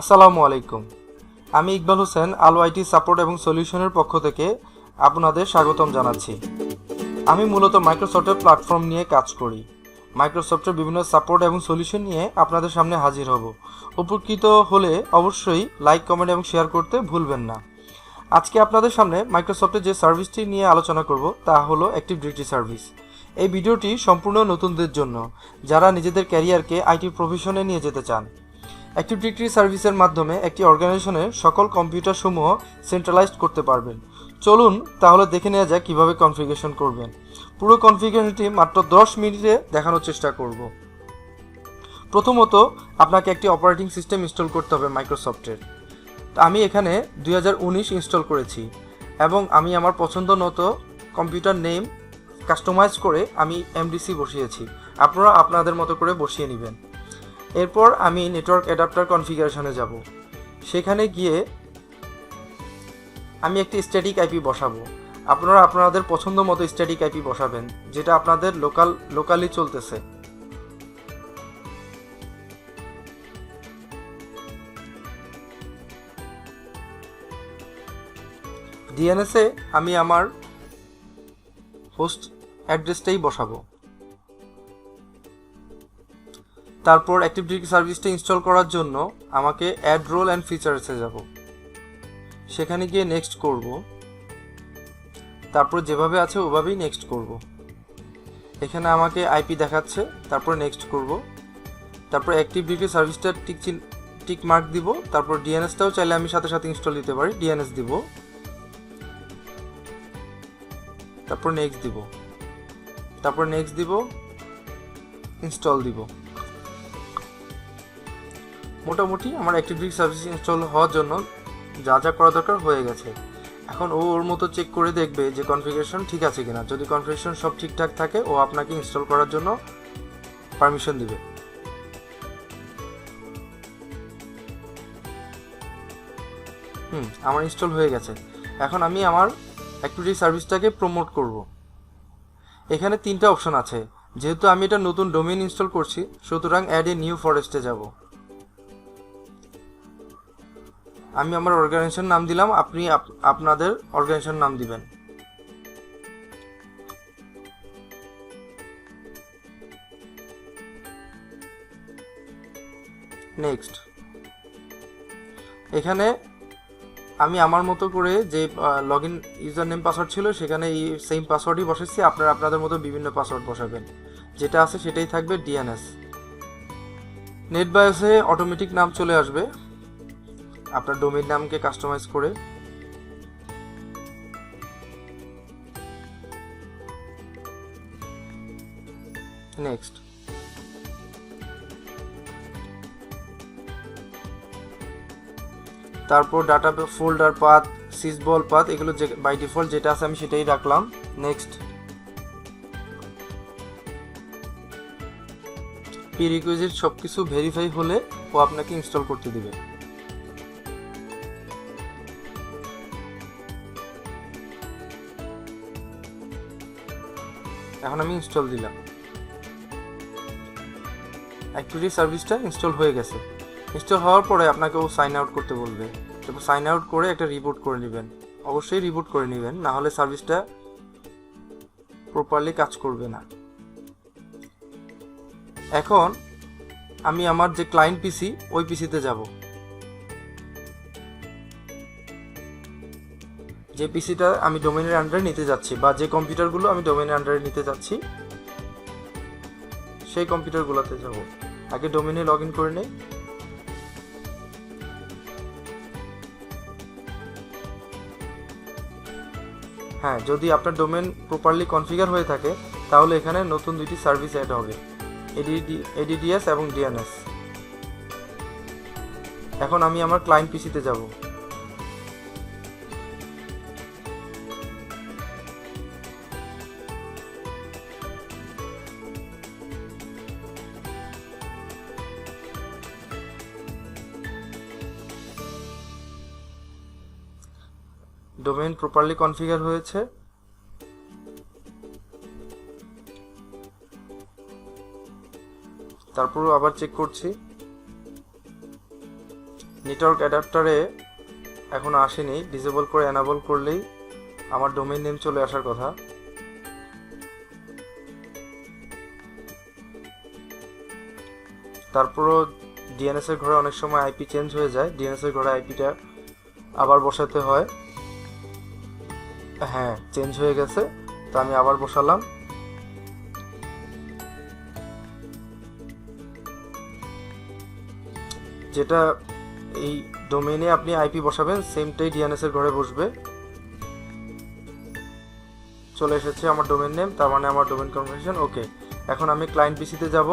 আসসালামু আলাইকুম। আমি ইকবাল হোসেন আলো আইটি সাপোর্ট এবং সলিউশনের পক্ষ থেকে আপনাদের স্বাগতম জানাচ্ছি। আমি মূলত মাইক্রোসফটের প্ল্যাটফর্ম নিয়ে কাজ করি। মাইক্রোসফটের বিভিন্ন সাপোর্ট এবং সলিউশন নিয়ে আপনাদের সামনে হাজির হব। উপকৃত হলে অবশ্যই লাইক, কমেন্ট এবং শেয়ার করতে ভুলবেন না। আজকে আপনাদের সামনে মাইক্রোসফটের যে সার্ভিসটি নিয়ে আলোচনা করব তা হলো অ্যাক্টিভ ডিরেক্টরি সার্ভিস। এই ভিডিওটি সম্পূর্ণ নতুনদের জন্য, যারা নিজেদের ক্যারিয়ারকে আইটি প্রফেশনে নিয়ে যেতে চান। অ্যাক্টিভ ডিরেক্টরি সার্ভিসের মাধ্যমে একটি অর্গানাইজেশনের সকল কম্পিউটারসমূহ সেন্ট্রালাইজড করতে পারবেন। চলুন তাহলে দেখে নেওয়া যাক কীভাবে কনফিগারেশন করবেন। পুরো কনফিগারেশনটি মাত্র 10 মিনিটে দেখানোর চেষ্টা করব। প্রথমত আপনাকে একটি অপারেটিং সিস্টেম ইনস্টল করতে হবে মাইক্রোসফটের। আমি এখানে 2019 ইনস্টল করেছি এবং আমি আমার পছন্দ মতো কম্পিউটার নেম কাস্টমাইজ করে আমি এমডিসি বসিয়েছি। আপনারা আপনাদের মতো করে বসিয়ে নেবেন। এরপর আমি নেটওয়ার্ক অ্যাডাপ্টার কনফিগারেশনে যাব। সেখানে গিয়ে আমি একটি স্ট্যাটিক আইপি বসাবো। আপনারা আপনাদের পছন্দ মতো স্ট্যাটিক আইপি বসাবেন, যেটা আপনাদের লোকালি চলতেছে। ডিএনএসে আমি আমার হোস্ট অ্যাড্রেসটাই বসাবো। তারপর অ্যাক্টিভ ডিরেক্টরি সার্ভিসটা ইনস্টল করার জন্য আমাকে অ্যাড রোল অ্যান্ড ফিচার্সে যাব। সেখানে গিয়ে নেক্সট করব। তারপর যেভাবে আছে ওভাবেই নেক্সট করব। এখানে আমাকে আইপি দেখাচ্ছে, তারপর নেক্সট করব। তারপর অ্যাক্টিভ ডিরেক্টরি সার্ভিসটা টিক মার্ক দিব। তারপর ডিএনএসটাও চাইলে আমি সাথে সাথে ইনস্টল দিতে পারি, ডিএনএস দিব। তারপর নেক্সট দিব। তারপর নেক্সট দিব, ইনস্টল দিব। মোটামুটি আমার অ্যাক্টিভ ডিরেক্টরি সার্ভিস ইনস্টল হওয়ার জন্য যা যা করা দরকার হয়ে গেছে। এখন ওর মতো চেক করে দেখবে যে কনফিগারেশন ঠিক আছে কিনা। যদি কনফিগারেশন সব ঠিকঠাক থাকে ও আপনাকে ইনস্টল করার জন্য পারমিশন দিবে। আমার ইনস্টল হয়ে গেছে। এখন আমি আমার অ্যাক্টিভ ডিরেক্টরি সার্ভিসটাকে প্রমোট করব। এখানে 3টা অপশন আছে। যেহেতু আমি এটা নতুন ডোমেইন ইনস্টল করছি, সুতরাং অ্যাড এ নিউ ফরেস্টে যাব। আমি আমার অর্গানাইজেশন নাম দিলাম, আপনি আপনাদের অর্গানাইজেশন নাম দিবেন। নেক্সট। এখানে আমি আমার মতো করে যে লগইন ইউজার নেম পাসওয়ার্ড ছিল সেখানে এই সেম পাসওয়ার্ডই বসাচ্ছি। আপনারা আপনাদের মতো বিভিন্ন পাসওয়ার্ড বসাবেন, যেটা আছে সেটাই থাকবে ডিএনএস। নেট বায়োসে অটোমেটিক নাম চলে আসবে আপনার ডোমেইন নামকে কাস্টমাইজ করে। নেক্সট। তারপর ডাটা ফোল্ডার পাথ, সিসবল পাথ, এগুলো যে বাই ডিফল্ট যেটা আছে আমি সেটাই রাখলাম। নেক্সট। প্রিরিকুইজিট সবকিছু ভেরিফাই হলে ও আপনাকে ইনস্টল করতে দিবে। এখন আমি ইনস্টল দিলাম। অ্যাক্টিভ ডিরেক্টরি সার্ভিসটা ইনস্টল হয়ে গেছে। ইনস্টল হওয়ার পরে আপনাকে ও সাইন আউট করতে বলবে। তারপর সাইন আউট করে একটা রিবুট করে নেবেন। অবশ্যই রিবুট করে নেবেন, না হলে সার্ভিসটা প্রপারলি কাজ করবে না। এখন আমি আমার যে ক্লায়েন্ট পিসি ওই পিসিতে যাব। যে পিসিটা আমি ডোমেইনের আন্ডারে নিতে যাচ্ছি, বা যে কম্পিউটারগুলো আমি ডোমেইনের আন্ডারে নিতে যাচ্ছি সেই কম্পিউটারগুলোতে যাব। আগে ডোমেইনে লগ ইন করে নেই। হ্যাঁ, যদি আপনার ডোমেইন প্রপারলি কনফিগার হয়ে থাকে তাহলে এখানে নতুন 2টি সার্ভিস অ্যাড হবে, এডিডিএস এবং ডিএনএস। এখন আমি আমার ক্লায়েন্ট পিসিতে যাব। ডোমেইন প্রপারলি কনফিগার হয়েছে। তারপর আবার চেক করছি। নেটওয়ার্ক অ্যাডাপ্টারে এখন আসেনি, ডিসেবল করে এনাবল করলেই আমার ডোমেইন নেম চলে আসার কথা। তারপরও ডিএনএস এর ঘরে অনেক সময় আইপি চেঞ্জ হয়ে যায়, ডিএনএস এর ঘরে আইপিটা আবার বসাতে হয়। হ্যাঁ, চেঞ্জ হয়ে গেছে, তো আমি আবার বসালাম। যেটা এই ডোমেইনে আপনি আইপি বসাবেন সেমটাই ডিএনএস এর ঘরে বসবে। চলে এসেছে আমার ডোমেইন নেম, তার মানে আমার ডোমেইন কনফিগারেশন ওকে। এখন আমি ক্লায়েন্ট পিসিতে যাব।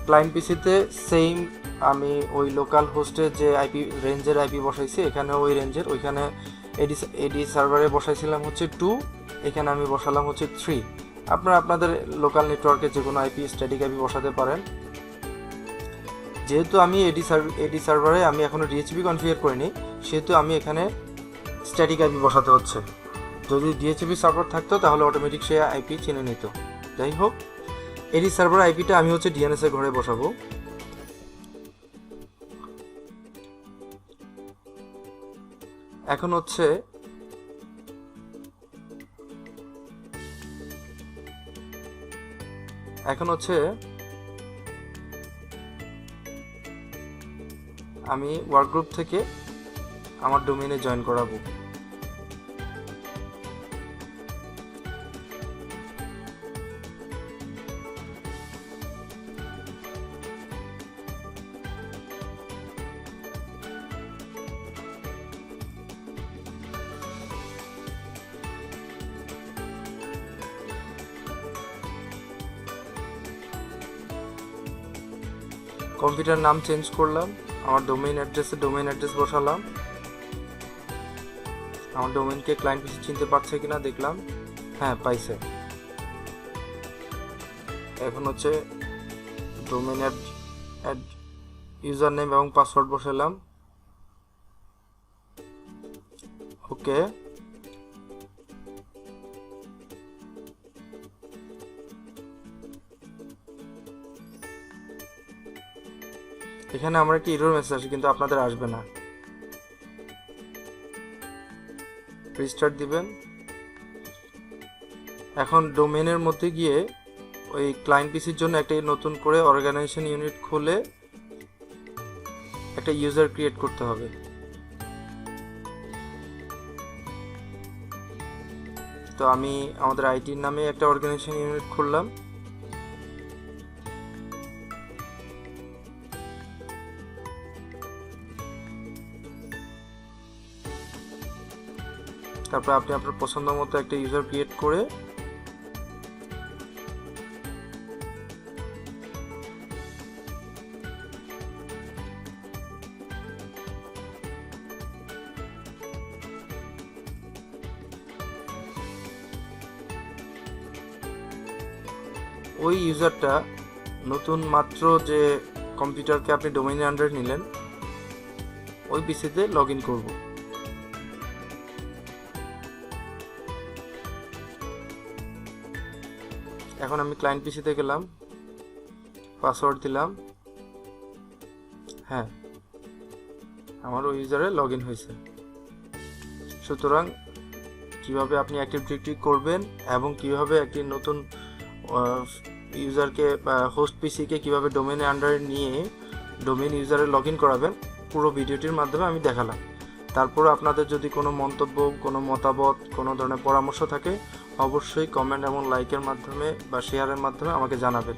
ক্লায়েন্ট পিসিতে সেম আমি ওই লোকাল হোস্টের যে আইপি রেঞ্জের আইপি বসাইছি, এখানে ওই রেঞ্জের, ওইখানে এডি সার্ভারে বসাইছিলাম হচ্ছে 2, এখানে আমি বসালাম হচ্ছে 3। আপনারা আপনাদের লোকাল নেটওয়ার্কে যে কোনো আইপি স্ট্যাটিক আইপি বসাতে পারেন। যেহেতু আমি এডি সার্ভারে আমি এখনো ডিএইচসিপি কনফিগার করিনি, সেহেতু আমি এখানে স্ট্যাটিক আইপি বসাতে হচ্ছে। যদি ডিএইচসিপি সার্ভার থাকতো তাহলে অটোমেটিক সে আইপি চিনে নিত। যাই হোক, এডি সার্ভার আইপিটা আমি হচ্ছে ডিএনএস এর ঘরে বসাবো। এখন হচ্ছে আমি ওয়ার্ক গ্রুপ থেকে আমার ডোমেইনে জয়েন করাবো। কম্পিউটার নাম চেঞ্জ করলাম, আমার ডোমেইন অ্যাড্রেস বসালাম। আমার ডোমেইনকে ক্লায়েন্ট পিসি চিনতে পারছে কিনা দেখলাম, হ্যাঁ পাইছে। এখন হচ্ছে ডোমেইন ইউজার নেম এবং পাসওয়ার্ড বসালাম, ওকে। এখানে আমার একটি এরর মেসেজ আসে, কিন্তু আপনাদের আসবে না। রিস্টার্ট দিবেন। এখন ডোমেইনের মধ্যে গিয়ে ওই ক্লায়েন্ট পিসির জন্য একটা নতুন করে অর্গানাইজেশন ইউনিট খুলে একটা ইউজার ক্রিয়েট করতে হবে। তো আমি আমাদের আইটির নামে একটা অর্গানাইজেশন ইউনিট খুললাম। তারপর আপনি আপনার পছন্দ মতো একটা ইউজার ক্রিয়েট করে ওই ইউজারটা নতুন মাত্র যে কম্পিউটারকে আপনি ডোমেইনের আন্ডারে নিলেন ওই পিসিতে লগ ইন করবো। এখন আমি ক্লায়েন্ট পিসিতে গেলাম, পাসওয়ার্ড দিলাম, হ্যাঁ আমার ওই ইউজারে লগ ইন হয়েছে। সুতরাং কিভাবে আপনি অ্যাক্টিভ ডিরেক্টরি করবেন এবং কিভাবে একটি নতুন ইউজারকে হোস্ট পিসিকে কিভাবে ডোমেইনের আন্ডারে নিয়ে ডোমেইন ইউজারে লগ ইন করাবেন পুরো ভিডিওটির মাধ্যমে আমি দেখালাম। তারপর আপনাদের যদি কোনো মন্তব্য, কোনো মতামত, কোনো ধরনের পরামর্শ থাকে অবশ্যই কমেন্ট এবং লাইকের মাধ্যমে বা শেয়ারের মাধ্যমে আমাকে জানাবেন।